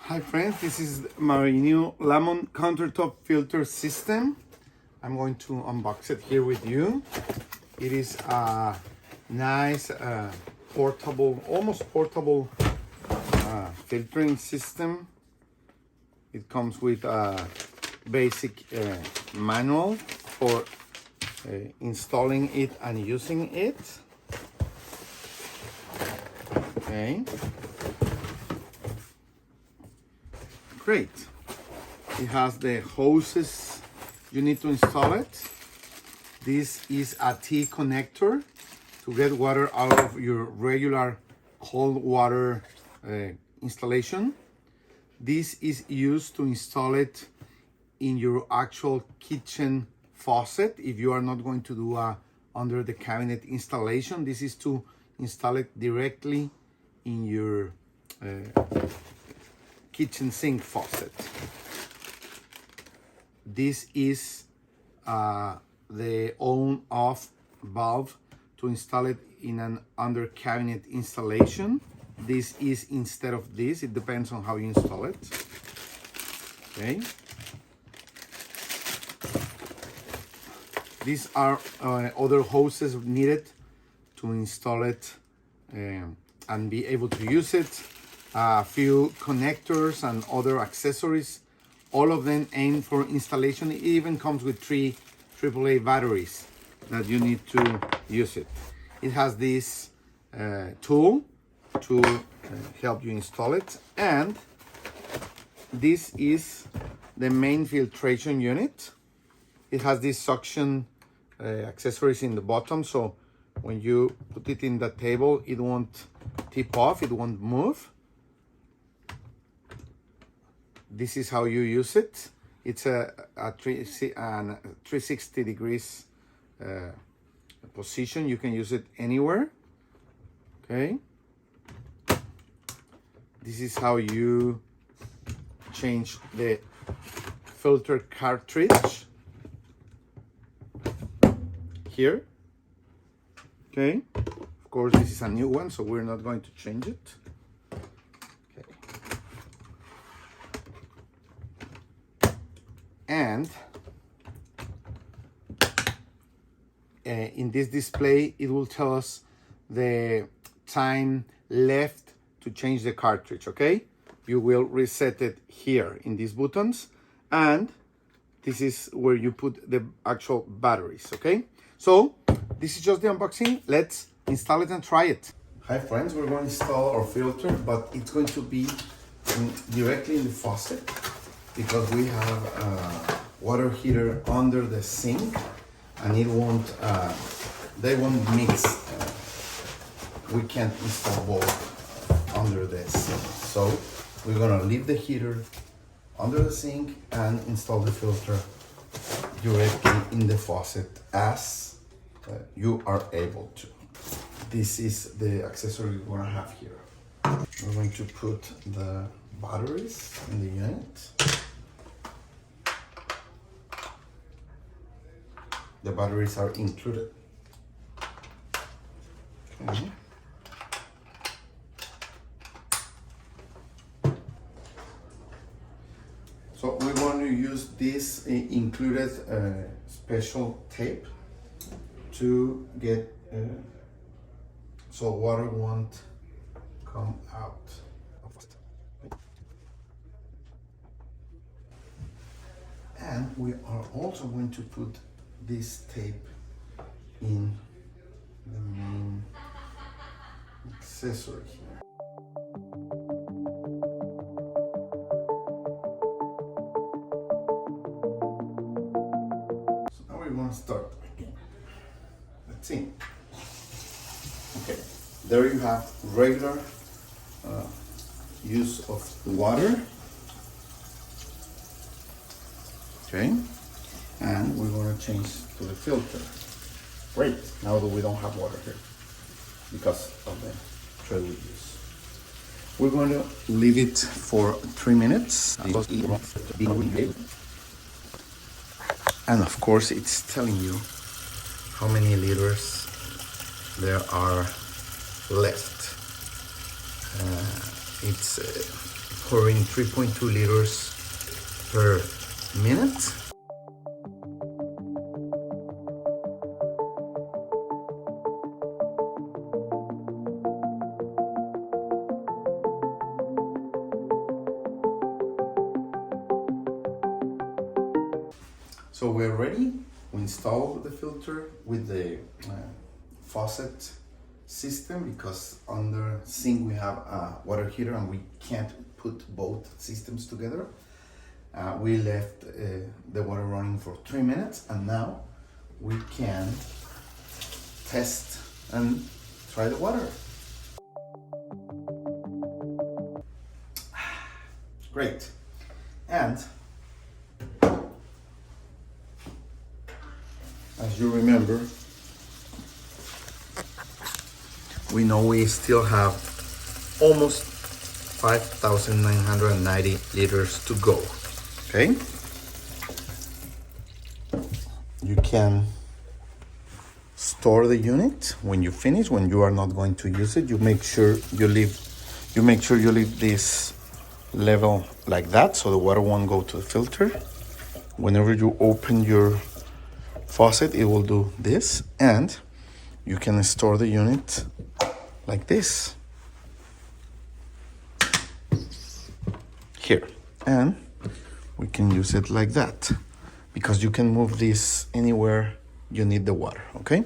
Hi friends, this is my new Lamon Countertop filter system. I'm going to unbox it here with you. It is a nice portable, almost portable filtering system. It comes with a basic manual for installing it and using it. Okay. Great. It has the hoses you need to install it. This is a T connector to get water out of your regular cold water installation. This is used to install it in your actual kitchen faucet. If you are not going to do a under the cabinet installation, this is to install it directly in your kitchen sink faucet. This is the on-off valve to install it in an under cabinet installation. This is instead of this. It depends on how you install it. Okay. These are other hoses needed to install it and be able to use it. A few connectors and other accessories, all of them aimed for installation. It even comes with 3 AAA batteries that you need to use it. It has this tool to help you install it, and this is the main filtration unit. It has these suction accessories in the bottom, so when you put it in the table, it won't tip off, it won't move. This is how you use it. It's a 360 degrees position. You can use it anywhere. Okay. This is how you change the filter cartridge here. Okay. Of course, this is a new one, so we're not going to change it. And in this display, it will tell us the time left to change the cartridge, okay? You will reset it here in these buttons, and this is where you put the actual batteries, okay? So this is just the unboxing. Let's install it and try it. Hi friends, we're going to install our filter, but it's going to be directly in the faucet, because we have a water heater under the sink, and it won't, they won't mix. We can't install both under the sink. So we're gonna leave the heater under the sink and install the filter directly in the faucet as you are able to. This is the accessory we're gonna have here. We're going to put the batteries in the unit. The batteries are included. Okay. So we want to use this included special tape to get so water won't come out. And we are also going to put this tape in the main accessory here. So now we're going to start again. Let's see. Okay, there you have regular use of water. Okay, and we're going to change to the filter. Great, now that we don't have water here because of the tray we use. We're going to leave it for 3 minutes. And of course, it's telling you how many liters there are left. It's pouring 3.2 liters per minute. So we're ready. We install the filter with the faucet system because under sink we have a water heater and we can't put both systems together. We left the water running for 3 minutes and now we can test and try the water. Great. And as you remember, we know we still have almost 5,990 liters to go. Okay? You can store the unit when you finish, when you are not going to use it. You make sure you leave this level like that so the water won't go to the filter. Whenever you open your faucet, it will do this, and you can store the unit like this here, and we can use it like that because you can move this anywhere you need the water. Okay.